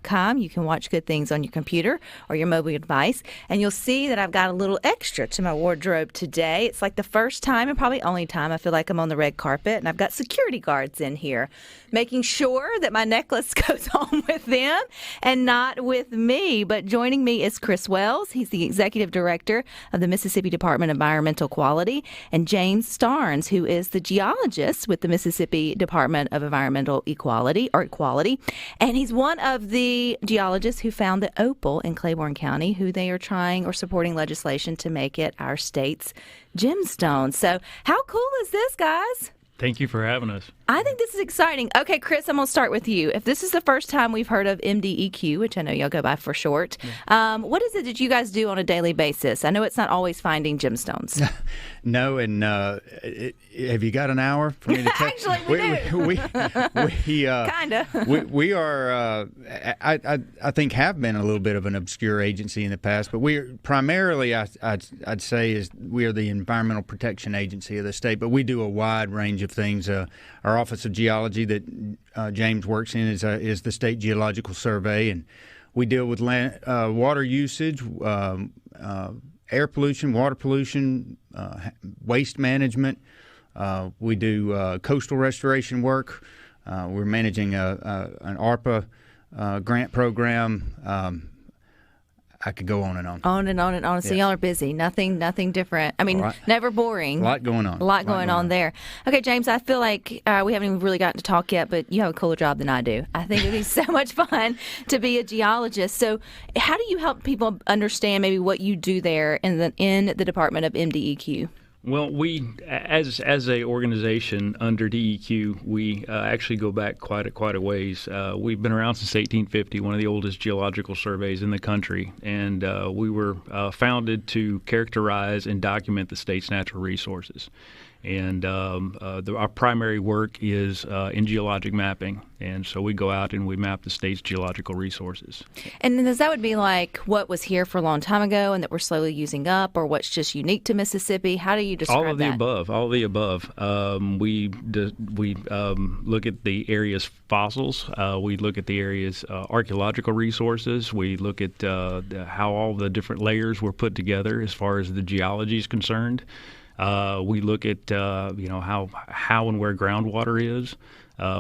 com. You can watch good things on your computer or your mobile device. And you'll see that I've got a little extra to my wardrobe today. It's like the first time and probably only time I feel like I'm on the red carpet. And I've got security guards in here making sure that my necklace goes home with them and not with me. But joining me is Chris Wells. He's the Executive Director of the Mississippi Department of Environmental Quality, and James Starnes, who is the geologist with the Mississippi Department of Environmental Equality. And he's one of the geologists who found the Opal in Claiborne County, who they are trying or supporting legislation to make it our state's gemstone. So how cool is this, guys? Thank you for having us. I think this is exciting. Okay, Chris, I'm going to start with you. If this is the first time we've heard of MDEQ, which I know y'all go by for short, what is it that you guys do on a daily basis? I know it's not always finding gemstones. No, and have you got an hour for me to tell? Actually, we do. Kind of. We are, I think, have been a little bit of an obscure agency in the past, but we are primarily, I'd say, is we are the environmental protection agency of the state, but we do a wide range of things. Our Office of Geology that James works in is the State Geological Survey, and we deal with water usage, air pollution, water pollution, waste management. We do coastal restoration work. We're managing an ARPA grant program. I could go on and on. On and on and on. So y'all are busy. Nothing different. I mean, never boring. A lot going on. A lot going on there. Okay, James, I feel like we haven't even really gotten to talk yet, but you have a cooler job than I do. I think it'd be so much fun to be a geologist. So how do you help people understand maybe what you do there in the Department of MDEQ? Well, we, as a organization under DEQ, we actually go back quite a ways. We've been around since 1850, one of the oldest geological surveys in the country, and we were founded to characterize and document the state's natural resources. And our primary work is in geologic mapping, and so we go out and we map the state's geological resources. And then that would be like what was here for a long time ago and that we're slowly using up, or what's just unique to Mississippi? How do you describe that? All of the above. We look at the area's fossils. We look at the area's archaeological resources. We look at how all the different layers were put together as far as the geology is concerned. We look at how and where groundwater is.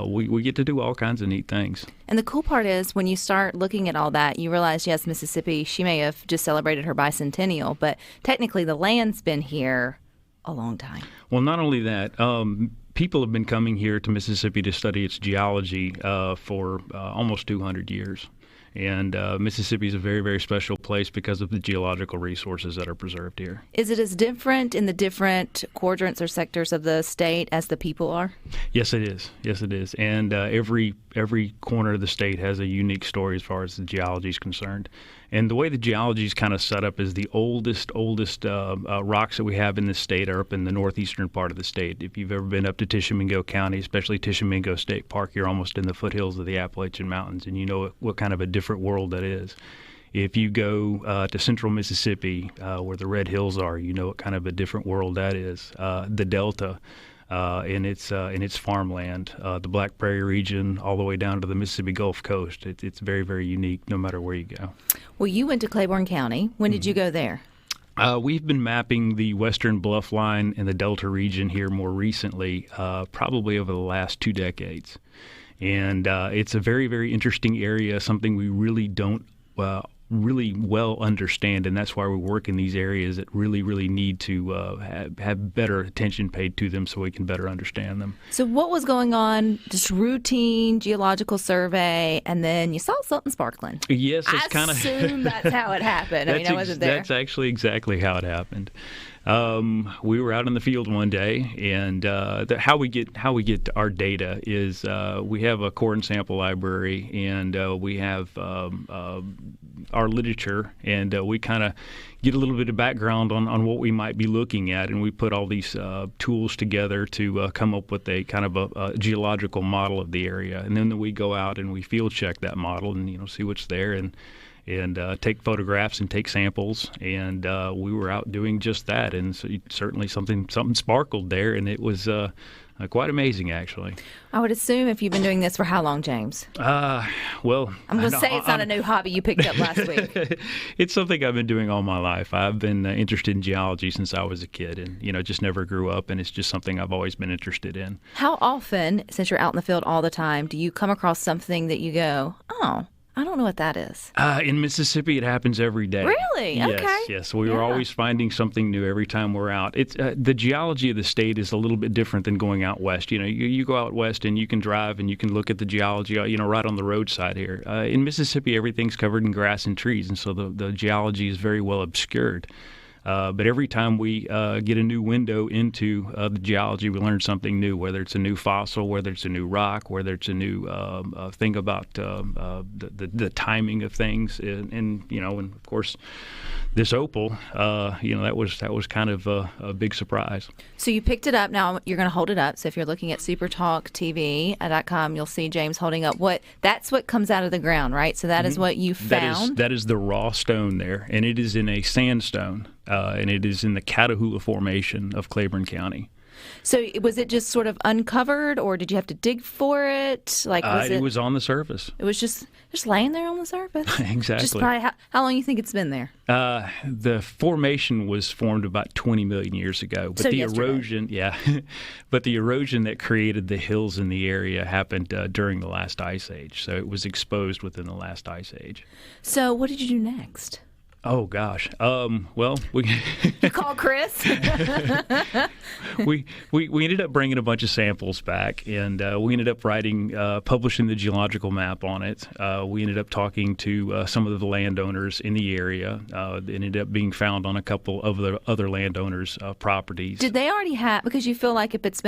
We get to do all kinds of neat things. And the cool part is when you start looking at all that, you realize, yes, Mississippi, she may have just celebrated her bicentennial, but technically the land's been here a long time. Well, not only that, people have been coming here to Mississippi to study its geology for almost 200 years. And Mississippi is a very, very special place because of the geological resources that are preserved here. Is it as different in the different quadrants or sectors of the state as the people are? Yes, it is. Yes, it is. And every corner of the state has a unique story as far as the geology is concerned. And the way the geology is kind of set up is the oldest rocks that we have in the state are up in the northeastern part of the state. If you've ever been up to Tishomingo County, especially Tishomingo State Park, you're almost in the foothills of the Appalachian Mountains, and you know what kind of a different world that is. If you go to central Mississippi, where the Red Hills are, you know what kind of a different world that is. The Delta. In its farmland, the Black Prairie region, all the way down to the Mississippi Gulf Coast. It's very, very unique no matter where you go. Well, you went to Claiborne County. When did you go there? We've been mapping the western bluff line and the Delta region here more recently, probably over the last 2 decades. And it's a very, very interesting area, something we really don't really well understand, and that's why we work in these areas that really, really need to have better attention paid to them so we can better understand them. So what was going on? Just routine geological survey, and then you saw something sparkling. Yes, it's kind of. I assume that's how it happened. I mean, I wasn't there. That's actually exactly how it happened. We were out in the field one day, and how we get our data is we have a core and sample library, and we have our literature, and we kind of get a little bit of background on what we might be looking at, and we put all these tools together to come up with a kind of a geological model of the area, and then we go out and we field check that model and see what's there and take photographs and take samples, and we were out doing just that, and so certainly something sparkled there, and it was Quite amazing, actually. I would assume if you've been doing this for how long, James? Well, I'm going to say it's not a new hobby you picked up last week. It's something I've been doing all my life. I've been interested in geology since I was a kid, and just never grew up. And it's just something I've always been interested in. How often, since you're out in the field all the time, do you come across something that you go, oh, I don't know what that is? In Mississippi, it happens every day. Really? Yes, Okay. yes. We are always finding something new every time we're out. It's the geology of the state is a little bit different than going out west. You go out west and you can drive and you can look at the geology, right on the roadside here. In Mississippi, everything's covered in grass and trees, and so the geology is very well obscured. But every time we get a new window into the geology, we learn something new, whether it's a new fossil, whether it's a new rock, whether it's a new thing about the timing of things. And of course, this opal, that was kind of a big surprise. So you picked it up. Now you're going to hold it up. So if you're looking at supertalktv.com, you'll see James holding up that's what comes out of the ground, right? So that is what you found. That is the raw stone there, and it is in a sandstone. And it is in the Catahoula Formation of Claiborne County. So was it just sort of uncovered, or did you have to dig for it? It was on the surface. It was just laying there on the surface? Exactly. Just probably how long do you think it's been there? The formation was formed about 20 million years ago. But so the yesterday. erosion, but the erosion that created the hills in the area happened during the last ice age. So it was exposed within the last ice age. So what did you do next? Oh gosh. Well, we you call Chris. we ended up bringing a bunch of samples back, and we ended up publishing the geological map on it. We ended up talking to some of the landowners in the area. It ended up being found on a couple of the other landowners' properties. Did they already have? Because you feel like if it's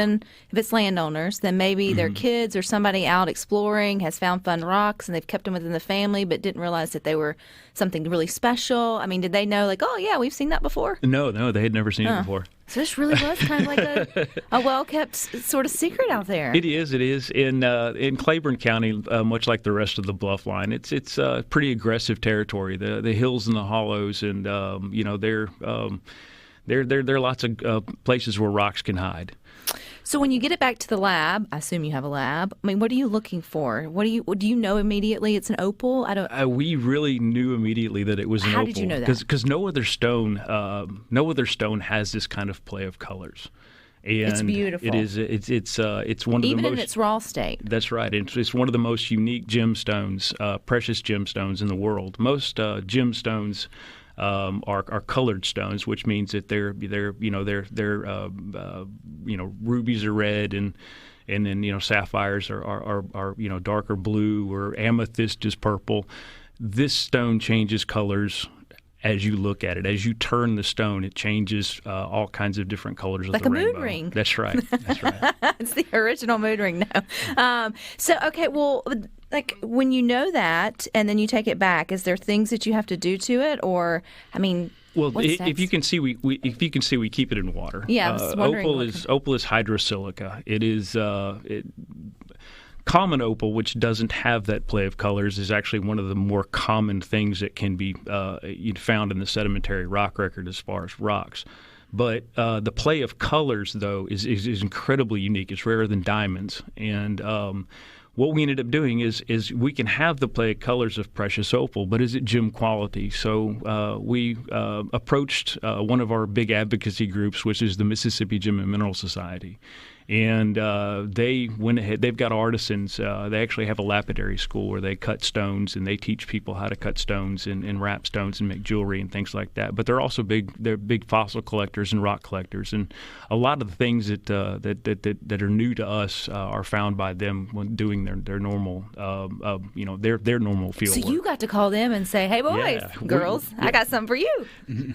landowners, then maybe their kids or somebody out exploring has found fun rocks, and they've kept them within the family, but didn't realize that they were something really special. I mean, did they know, like, oh, yeah, we've seen that before? No, they had never seen it before. So this really was kind of like a well-kept sort of secret out there. It is. In Claiborne County, much like the rest of the bluff line, it's pretty aggressive territory. The hills and the hollows, and there are lots of places where rocks can hide. So when you get it back to the lab, I assume you have a lab. I mean, what are you looking for? Do you know immediately it's an opal? We really knew immediately that it was an opal. How did you know that? Because no other stone has this kind of play of colors. And it's beautiful. It is. It's one of the most, even in its raw state. That's right. It's one of the most unique gemstones, precious gemstones in the world. Most gemstones are colored stones, which means that they're rubies are red, and then sapphires are darker blue, or amethyst is purple. This stone changes colors as you look at it. As you turn the stone, it changes all kinds of different colors of the rainbow. Like a mood ring. That's right. It's the original mood ring now. Okay, well, like when you know that and then you take it back, is there things that you have to do to it, or well, if you can see, we keep it in water. Yeah, I was wondering. Opal is hydrosilica. It is common opal, which doesn't have that play of colors, is actually one of the more common things that can be found in the sedimentary rock record as far as rocks. But the play of colors, though, is incredibly unique. It's rarer than diamonds, and what we ended up doing is we can have the play of colors of precious opal, but is it gem quality? So we approached one of our big advocacy groups, which is the Mississippi Gem and Mineral Society. And they went ahead. They've got artisans. They actually have a lapidary school where they cut stones, and they teach people how to cut stones and wrap stones and make jewelry and things like that. But they're also big fossil collectors and rock collectors, and a lot of the things that are new to us are found by them when doing their normal their normal field work. So you got to call them and say, "Hey, boys, girls, I got something for you."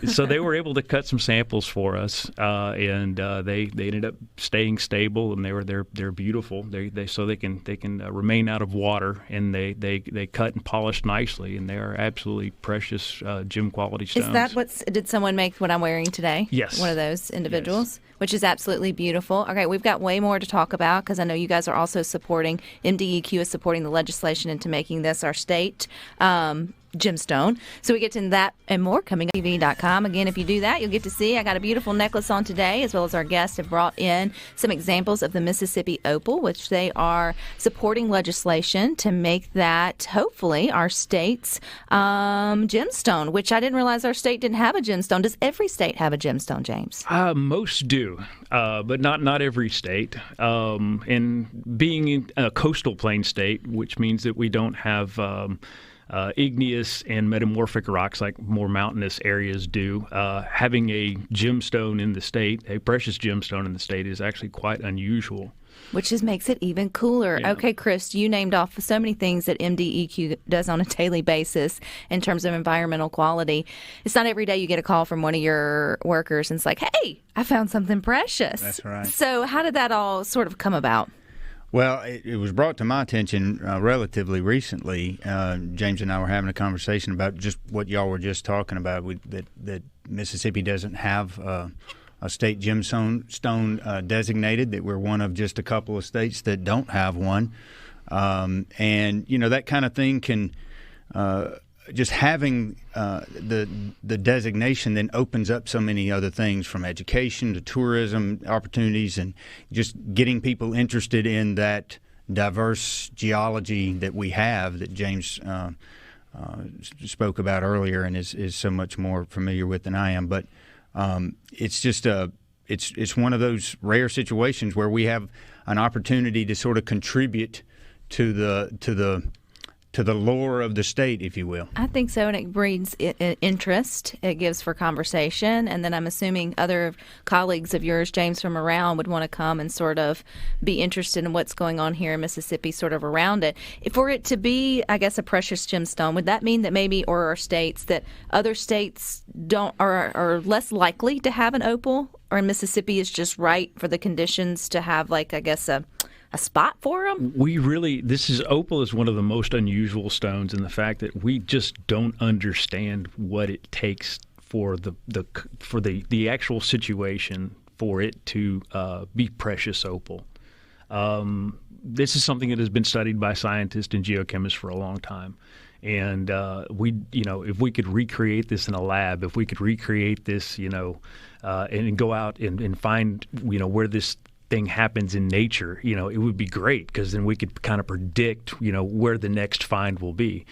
So they were able to cut some samples for us, and they ended up staying stable, and they're beautiful. They can remain out of water, and they cut and polish nicely, and they are absolutely precious gem quality stones. Is that did someone make what I'm wearing today? Yes, one of those individuals. Yes. Which is absolutely beautiful. Okay, we've got way more to talk about because I know you guys are also supporting, MDEQ is supporting the legislation into making this our state gemstone. So we get to that and more coming up. TV.com. Again, if you do that, you'll get to see I got a beautiful necklace on today, as well as our guests have brought in some examples of the Mississippi opal, which they are supporting legislation to make that hopefully our state's gemstone, which I didn't realize our state didn't have a gemstone. Does every state have a gemstone, James? Most do, but not every state. And being in a coastal plain state, which means that we don't have igneous and metamorphic rocks like more mountainous areas do. Having a gemstone in the state, a precious gemstone in the state, is actually quite unusual. Which just makes it even cooler. Yeah. Okay, Chris, you named off so many things that MDEQ does on a daily basis in terms of environmental quality. It's not every day you get a call from one of your workers and it's like, hey, I found something precious. That's right. So how did that all sort of come about? Well, it was brought to my attention relatively recently. James and I were having a conversation about just what y'all were just talking about, that Mississippi doesn't have a state gemstone designated, that we're one of just a couple of states that don't have one. And, that kind of thing can just having the designation then opens up so many other things, from education to tourism opportunities, and just getting people interested in that diverse geology that we have, that James spoke about earlier and is so much more familiar with than I am. But it's just it's one of those rare situations where we have an opportunity to sort of contribute to the lore of the state, if you will. I think so, and it breeds interest. It gives for conversation, and then I'm assuming other colleagues of yours, James, from around would want to come and sort of be interested in what's going on here in Mississippi, sort of around it. For it to be, I guess, a precious gemstone, would that mean that maybe, or our states, that other states don't are less likely to have an opal, or in Mississippi is just right for the conditions to have, like, I guess, a spot for them? Opal is one of the most unusual stones in the fact that we just don't understand what it takes for the actual situation for it to be precious opal. This is something that has been studied by scientists and geochemists for a long time. And if we could recreate this in a lab, if we could recreate this, and go out and find, where this thing happens in nature, it would be great, because then we could kind of predict, where the next find will be.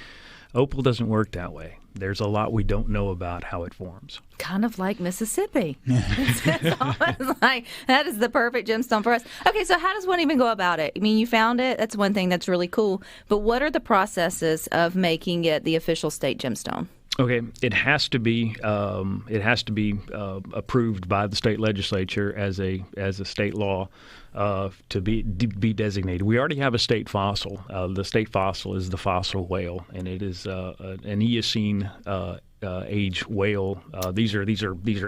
Opal doesn't work that way. There's a lot we don't know about how it forms. Kind of like Mississippi. It's almost like that is the perfect gemstone for us. Okay, so how does one even go about it? I mean, you found it. That's one thing that's really cool. But what are the processes of making it the official state gemstone? Okay, it has to be approved by the state legislature as a state law to be designated. We already have a state fossil. The state fossil is the fossil whale, and it is an Eocene age whale. These are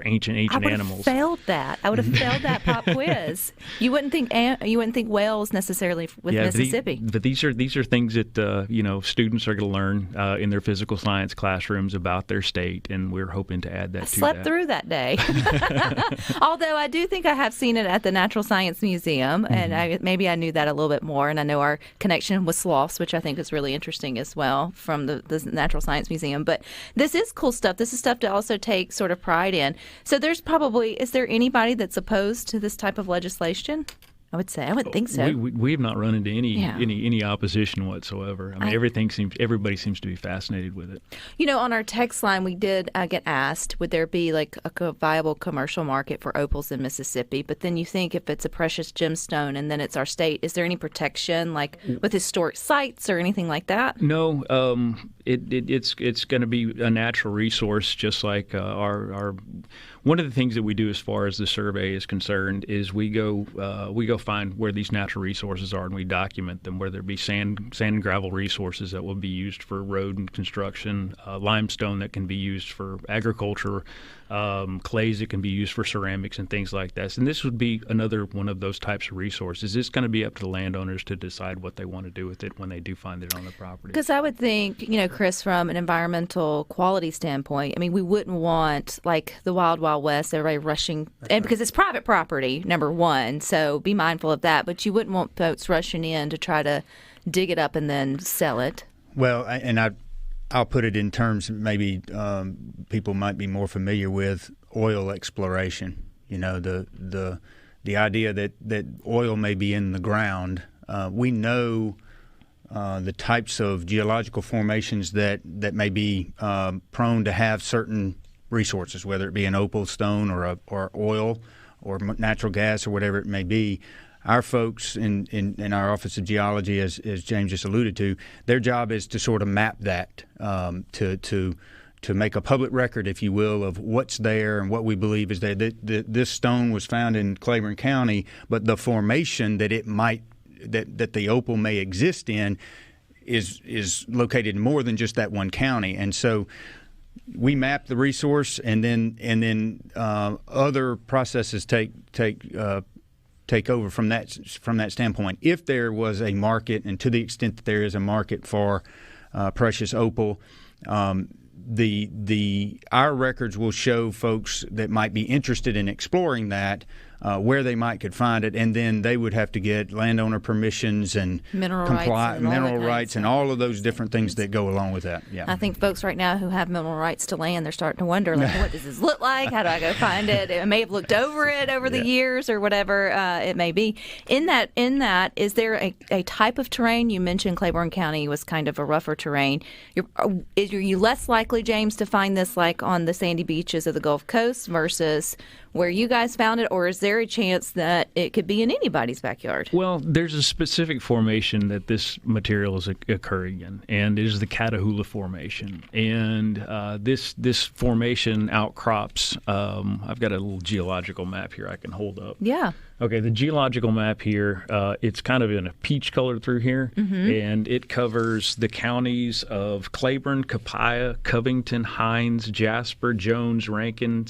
ancient animals. I would have failed that. I would have failed that pop quiz. You wouldn't think whales necessarily with Mississippi. But these are things that students are going to learn in their physical science classrooms about their state, and we're hoping to add that. I slept through that day. Although I do think I have seen it at the Natural Science Museum, and maybe I knew that a little bit more. And I know our connection with sloths, which I think is really interesting as well, from the Natural Science Museum. But this is cool stuff. This is stuff to also take sort of pride in. So is there anybody that's opposed to this type of legislation? I would think so. We have not run into any opposition whatsoever. I mean, everybody seems to be fascinated with it. On our text line, we did get asked, would there be like a viable commercial market for opals in Mississippi? But then you think, if it's a precious gemstone and then it's our state, is there any protection, like with historic sites or anything like that? No, it's going to be a natural resource, just like our. One of the things that we do as far as the survey is concerned is we go find where these natural resources are, and we document them, whether it be sand and gravel resources that will be used for road and construction, limestone that can be used for agriculture, clays that can be used for ceramics and things like this. And this would be another one of those types of resources. It's going to be up to the landowners to decide what they want to do with it when they do find it on the property. Because I would think, Chris, from an environmental quality standpoint, I mean, we wouldn't want like the Wild Wild West, everybody rushing, and because it's private property, number one, so be mindful of that. But you wouldn't want folks rushing in to try to dig it up and then sell it. Well, and I'll put it in terms maybe people might be more familiar with oil exploration. You know, the idea that oil may be in the ground. We know the types of geological formations that may be prone to have certain resources, whether it be an opal stone or oil or natural gas or whatever it may be. Our folks in our Office of Geology, as James just alluded to, their job is to sort of map that, to make a public record, if you will, of what's there and what we believe is there. This stone was found in Claiborne County, but the formation that it might that the opal may exist in is located in more than just that one county, and so we map the resource, and then other processes take over from that standpoint. If there was a market, and to the extent that there is a market for precious opal, our records will show folks that might be interested in exploring that where they could find it, and then they would have to get landowner permissions and mineral rights and all of those different things that go along with that. Yeah, I think folks right now who have mineral rights to land, they're starting to wonder, like, what does this look like? How do I go find it? I may have looked over it over the years or whatever it may be. In that, is there a type of terrain? You mentioned Claiborne County was kind of a rougher terrain. Are you less likely, James, to find this like on the sandy beaches of the Gulf Coast versus where you guys found it, or is there a chance that it could be in anybody's backyard? Well, there's a specific formation that this material is occurring in, and it is the Catahoula Formation. And this formation outcrops. I've got a little geological map here I can hold up. Yeah. Okay, the geological map here, it's kind of in a peach color through here, and it covers the counties of Claiborne, Copiah, Covington, Hinds, Jasper, Jones, Rankin,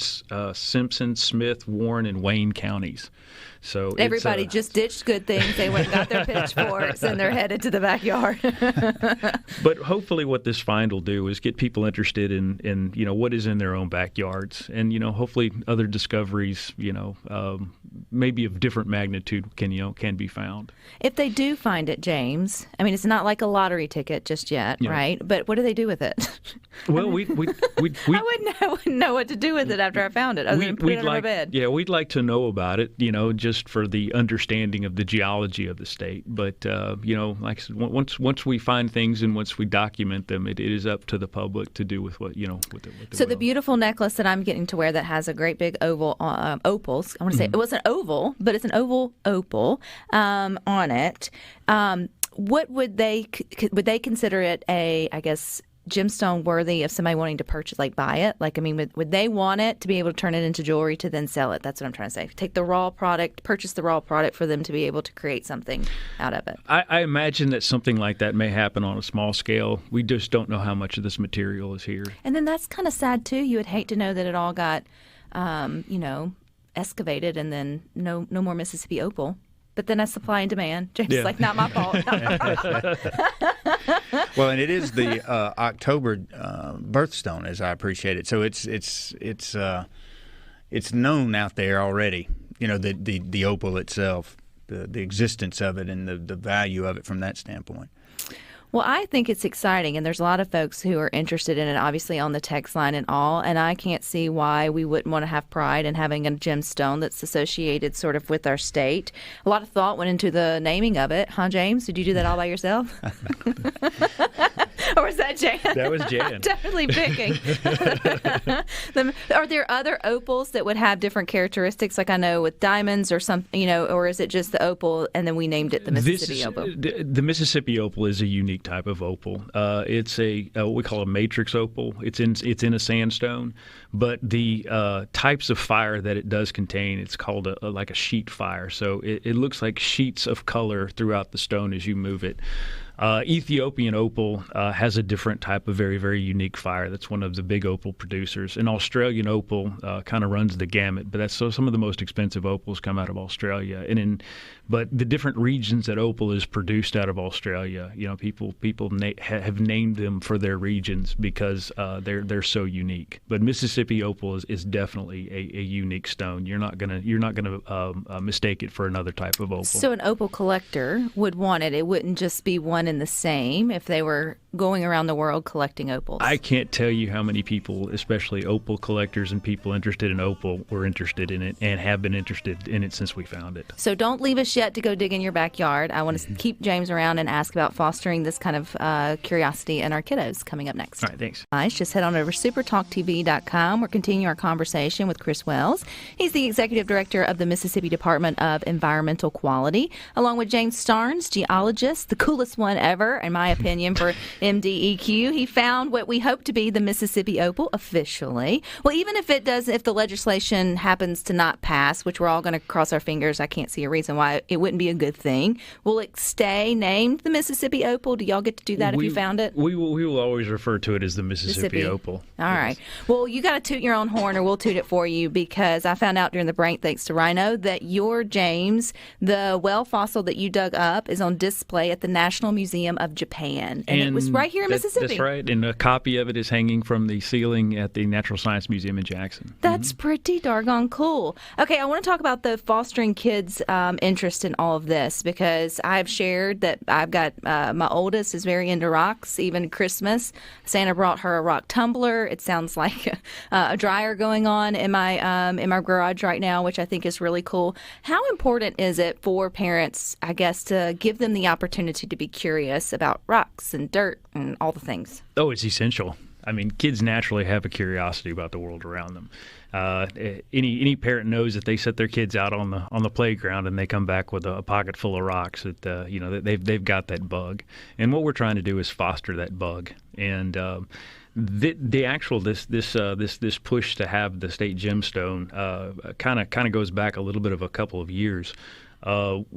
Simpson, Smith, Warren, and Wayne counties. So everybody just ditched good things. They went and got their pitchforks, and they're headed to the backyard. But hopefully what this find will do is get people interested in what is in their own backyards. And, hopefully other discoveries, maybe of different magnitude can be found. If they do find it, James, I mean, it's not like a lottery ticket just yet, right? But what do they do with it? Well, we I wouldn't know what to do with it after I found it, other than put it under my bed. Yeah, we'd like to know about it, just for the understanding of the geology of the state. But, like I said, once we find things and once we document them, it is up to the public to do with what, with it. So the beautiful necklace that I'm getting to wear that has a great big oval, opals, I want to say it wasn't oval, but it's an oval opal on it. What would they consider it gemstone worthy of somebody wanting to purchase, buy it? Would they want it to be able to turn it into jewelry to then sell it? That's what I'm trying to say. Take the raw product, purchase the raw product for them to be able to create something out of it. I imagine that something like that may happen on a small scale. We just don't know how much of this material is here. And then that's kind of sad too. You would hate to know that it all got, excavated and then no more Mississippi opal. But then that's supply and demand. James is not my fault. Well, and it is the October birthstone, as I appreciate it. So it's known out there already. The opal itself, the existence of it, and the value of it from that standpoint. Well, I think it's exciting, and there's a lot of folks who are interested in it, obviously on the text line and all, and I can't see why we wouldn't want to have pride in having a gemstone that's associated sort of with our state. A lot of thought went into the naming of it, huh, James? Did you do that all by yourself? Or was that Jan? That was Jan. Definitely picking. Are there other opals that would have different characteristics, like I know with diamonds or something, or is it just the opal and then we named it the Mississippi opal? The Mississippi opal is a unique type of opal. It's what we call a matrix opal. It's in a sandstone, but the types of fire that it does contain, it's called like a sheet fire. So it looks like sheets of color throughout the stone as you move it. Ethiopian opal has a different type of very, very unique fire. That's one of the big opal producers. And Australian opal kind of runs the gamut, but some of the most expensive opals come out of Australia. But the different regions that opal is produced out of Australia, people have named them for their regions because they're so unique. But Mississippi opal is definitely a unique stone. You're not gonna mistake it for another type of opal. So an opal collector would want it. It wouldn't just be one and the same if they were going around the world collecting opals? I can't tell you how many people, especially opal collectors and people interested in opal, were interested in it and have been interested in it since we found it. So don't leave us yet to go dig in your backyard. I want to keep James around and ask about fostering this kind of curiosity in our kiddos coming up next. All right, thanks. Guys, just head on over to supertalktv.com. We're continuing our conversation with Chris Wells. He's the Executive Director of the Mississippi Department of Environmental Quality, along with James Starnes, geologist, the coolest one ever, in my opinion, for MDEQ. He found what we hope to be the Mississippi opal officially. Well, even if the legislation happens to not pass, which we're all going to cross our fingers, I can't see a reason why it wouldn't be a good thing. Will it stay named the Mississippi opal? Do y'all get to do that if you found it? We will always refer to it as the Mississippi opal. All right. Well, you got to toot your own horn, or we'll toot it for you, because I found out during the break, thanks to Rhino, that your James, the whale fossil that you dug up, is on display at the National Museum of Japan, and it was right here in Mississippi. That's right, and a copy of it is hanging from the ceiling at the Natural Science Museum in Jackson. That's pretty doggone cool. Okay, I want to talk about the fostering kids' interest in all of this, because I've shared that I've got my oldest is very into rocks. Even Christmas, Santa brought her a rock tumbler. It sounds like a dryer going on in my garage right now, which I think is really cool. How important is it for parents, I guess, to give them the opportunity to be curious about rocks and dirt and all the things? Oh, it's essential. I mean, kids naturally have a curiosity about the world around them. Any parent knows that they set their kids out on the playground and they come back with a pocket full of rocks that they've got that bug. And what we're trying to do is foster that bug. And the actual this push to have the state gemstone kind of goes back a little bit of a couple of years.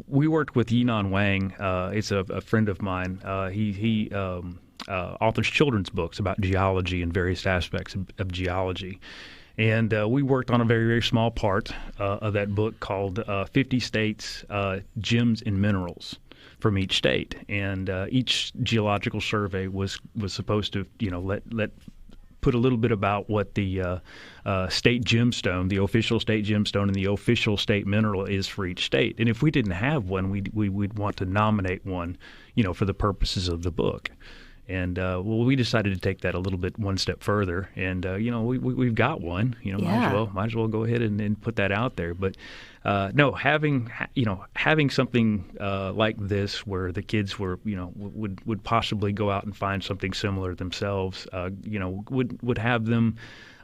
We worked with Yinan Wang. It's a friend of mine. He authors children's books about geology and various aspects of geology. And we worked on a very, very small part of that book called 50 States, Gems and Minerals from each state. And each geological survey was supposed to, let put a little bit about what the state gemstone, the official state gemstone, and the official state mineral is for each state. And if we didn't have one, we'd want to nominate one, for the purposes of the book. And we decided to take that a little bit one step further, and we've got one. Might as well go ahead and put that out there. But no, having something like this where the kids would possibly go out and find something similar themselves, would have them.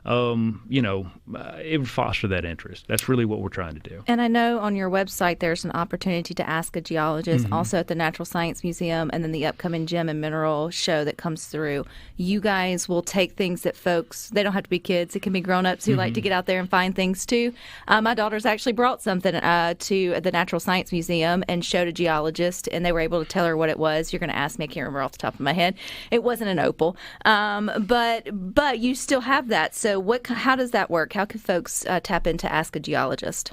It would foster that interest. That's really what we're trying to do. And I know on your website there's an opportunity to ask a geologist, also at the Natural Science Museum, and then the upcoming gem and mineral show that comes through. You guys will take things that folks, they don't have to be kids, it can be grown-ups who like to get out there and find things too. My daughter's actually brought something to the Natural Science Museum and showed a geologist, and they were able to tell her what it was. You're going to ask me, I can't remember off the top of my head. It wasn't an opal, but you still have that. So how does that work? How can folks tap into Ask a Geologist?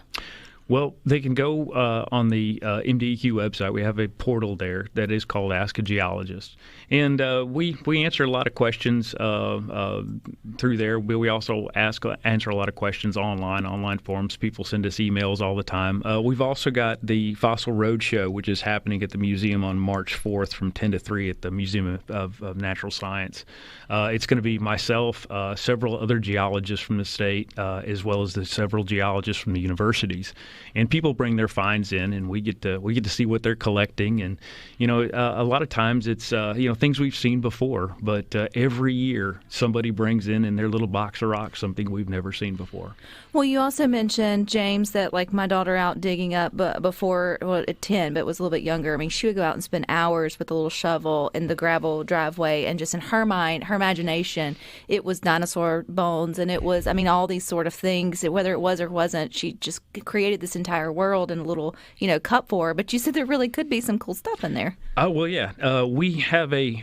Well, they can go on the MDEQ website. We have a portal there that is called Ask a Geologist. And we answer a lot of questions through there. We also answer a lot of questions online forums. People send us emails all the time. We've also got the Fossil Roadshow, which is happening at the museum on March 4th from 10 to 3 at the Museum of Natural Science. It's going to be myself, several other geologists from the state, as well as the several geologists from the universities. And people bring their finds in, and we get to see what they're collecting. And a lot of times it's things we've seen before, but every year somebody brings in their little box of rocks something we've never seen before. Well, you also mentioned, James, that like my daughter out digging up before, at 10, but was a little bit younger. I mean, she would go out and spend hours with a little shovel in the gravel driveway, and just in her mind, her imagination, it was dinosaur bones, and it was, all these sort of things. Whether it was or wasn't, she just created this entire world in a little, cup for her. But you said there really could be some cool stuff in there. Oh, well, yeah. We have a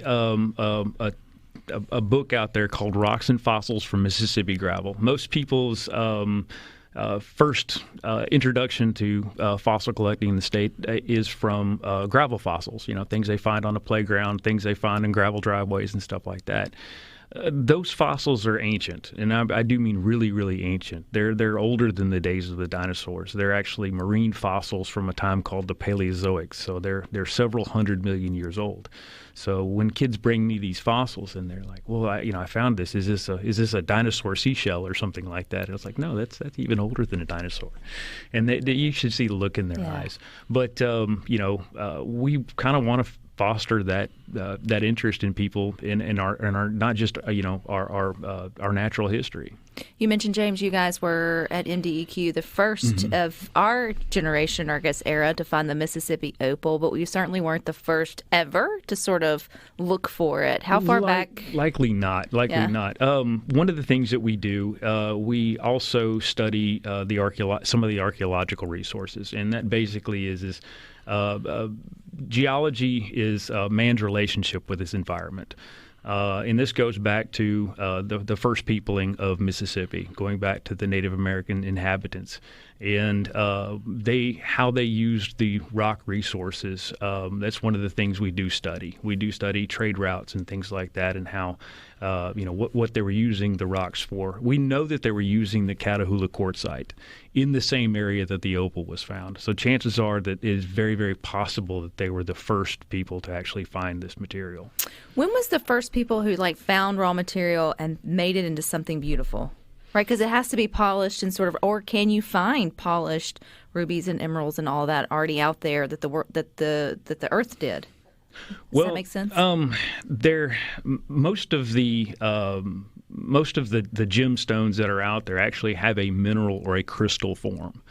book out there called Rocks and Fossils from Mississippi Gravel. Most people's first introduction to fossil collecting in the state is from gravel fossils, things they find on the playground, things they find in gravel driveways and stuff like that. Those fossils are ancient, and I do mean really, really ancient. They're older than the days of the dinosaurs. They're actually marine fossils from a time called the Paleozoic, so they're several 100 million years old. So when kids bring me these fossils and they're like, well, I found this. Is this a dinosaur seashell or something like that? And I was like, no, that's even older than a dinosaur. And you should see the look in their eyes. But, we kind of want to foster that interest in people in our not just our natural history. You mentioned, James, you guys were at MDEQ, the first of our generation, or I guess era, to find the Mississippi opal, but we certainly weren't the first ever to sort of look for it. How far back? Likely not. Not. One of the things that we do, we also study some of the archaeological resources, and that basically is geology is man's relationship with his environment. And this goes back to the first peopling of Mississippi, going back to the Native American inhabitants, and how they used the rock resources. That's one of the things we do study. We do study trade routes and things like that, and how what they were using the rocks for. We know that they were using the Catahoula quartzite in the same area that the opal was found. So chances are that it is very, very possible that they were the first people to actually find this material. When was the first people who found raw material and made it into something beautiful? Right, because it has to be polished and or can you find polished rubies and emeralds and all that already out there that the earth did? Does that make sense? Most of the gemstones that are out there actually have a mineral or a crystal form.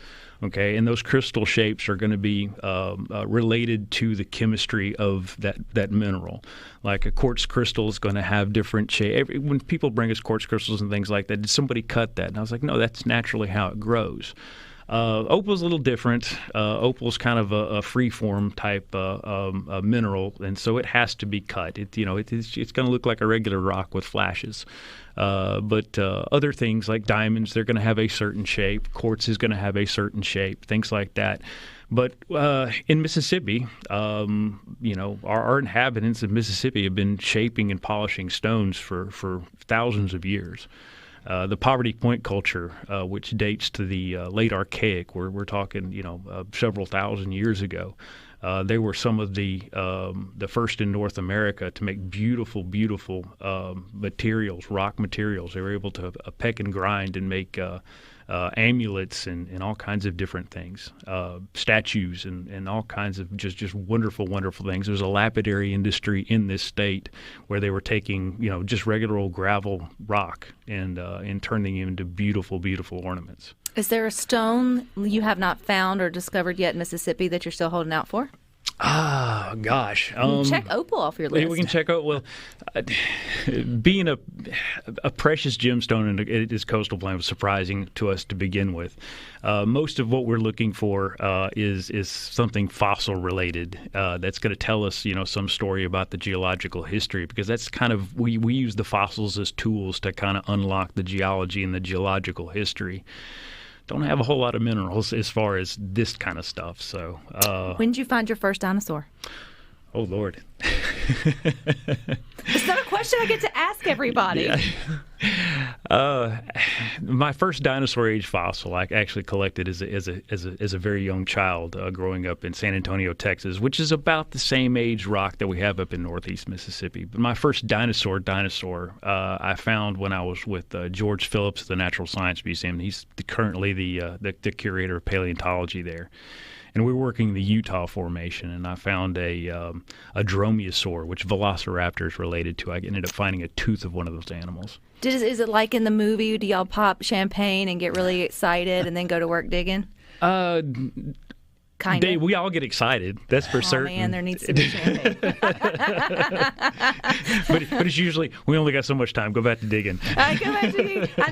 Okay, and those crystal shapes are going to be related to the chemistry of that mineral. Like a quartz crystal is going to have different shape. When people bring us quartz crystals and things like that, did somebody cut that? And I was like, no, that's naturally how it grows. Opal's a little different. Opal's kind of a free-form type mineral, and so it has to be cut. It's going to look like a regular rock with flashes. But other things like diamonds, they're going to have a certain shape. Quartz is going to have a certain shape, things like that. But in Mississippi, our inhabitants of Mississippi have been shaping and polishing stones for thousands of years. The Poverty Point culture, which dates to the late Archaic, we're talking, several thousand years ago. They were some of the first in North America to make beautiful, beautiful materials, rock materials. They were able to peck and grind and make amulets and all kinds of different things, statues and all kinds of just wonderful, wonderful things. There was a lapidary industry in this state where they were taking, just regular old gravel rock and turning it into beautiful, beautiful ornaments. Is there a stone you have not found or discovered yet in Mississippi that you're still holding out for? Ah, gosh. Check opal off your list. We can check out. Well, being a precious gemstone in this coastal plain was surprising to us to begin with. Most of what we're looking for is something fossil related that's going to tell us, some story about the geological history, because that's kind of we use the fossils as tools to kind of unlock the geology and the geological history. Don't have a whole lot of minerals as far as this kind of stuff. So, when did you find your first dinosaur? Oh, Lord. It's not a question I get to ask everybody. Yeah. My first dinosaur age fossil I actually collected as a very young child growing up in San Antonio, Texas, which is about the same age rock that we have up in northeast Mississippi. But my first dinosaur I found when I was with George Phillips at the Natural Science Museum. He's currently the curator of paleontology there. And we were working the Utah Formation, and I found a dromaeosaur, which Velociraptor is related to. I ended up finding a tooth of one of those animals. Is it like in the movie? Do y'all pop champagne and get really excited and then go to work digging? Kind of. We all get excited. That's for certain. Oh, man, there needs to be champagne. but it's usually, we only got so much time. Go back to digging. I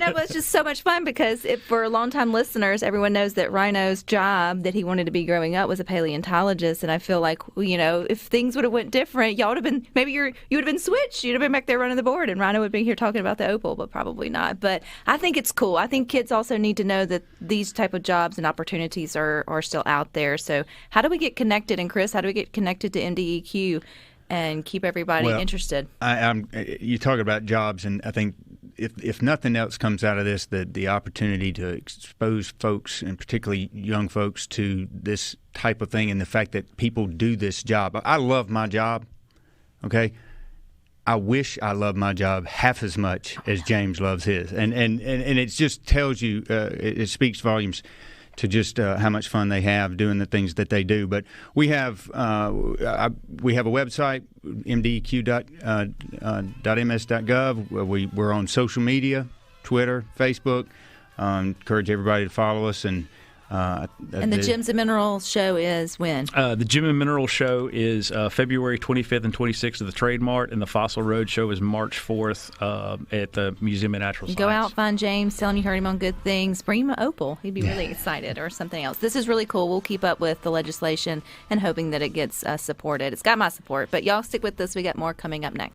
know, but it's just so much fun because for longtime listeners, everyone knows that Rhino's job that he wanted to be growing up was a paleontologist. And I feel like, if things would have went different, y'all would have been, maybe you would have been switched. You'd have been back there running the board and Rhino would be here talking about the opal, but probably not. But I think it's cool. I think kids also need to know that these type of jobs and opportunities are still out there. So how do we get connected? And Chris, how do we get connected to MDEQ and keep everybody interested? You talk about jobs, and I think if nothing else comes out of this, the opportunity to expose folks, and particularly young folks, to this type of thing and the fact that people do this job. I love my job. Okay, I wish I loved my job half as much as James loves his, and it just tells you, it speaks volumes to just how much fun they have doing the things that they do. But we have a website, mdeq.ms.gov. We're on social media, Twitter, Facebook. Encourage everybody to follow us. And the Gems and Minerals show is when? The Gem and Mineral Show is February 25th and 26th at the Trade Mart, and the Fossil Road Show is March 4th at the Museum of Natural Science. Go out, find James, tell him you heard him on Good Things. Bring him an Opal. He'd be really excited, or something else. This is really cool. We'll keep up with the legislation and hoping that it gets supported. It's got my support, but y'all stick with us. We got more coming up next.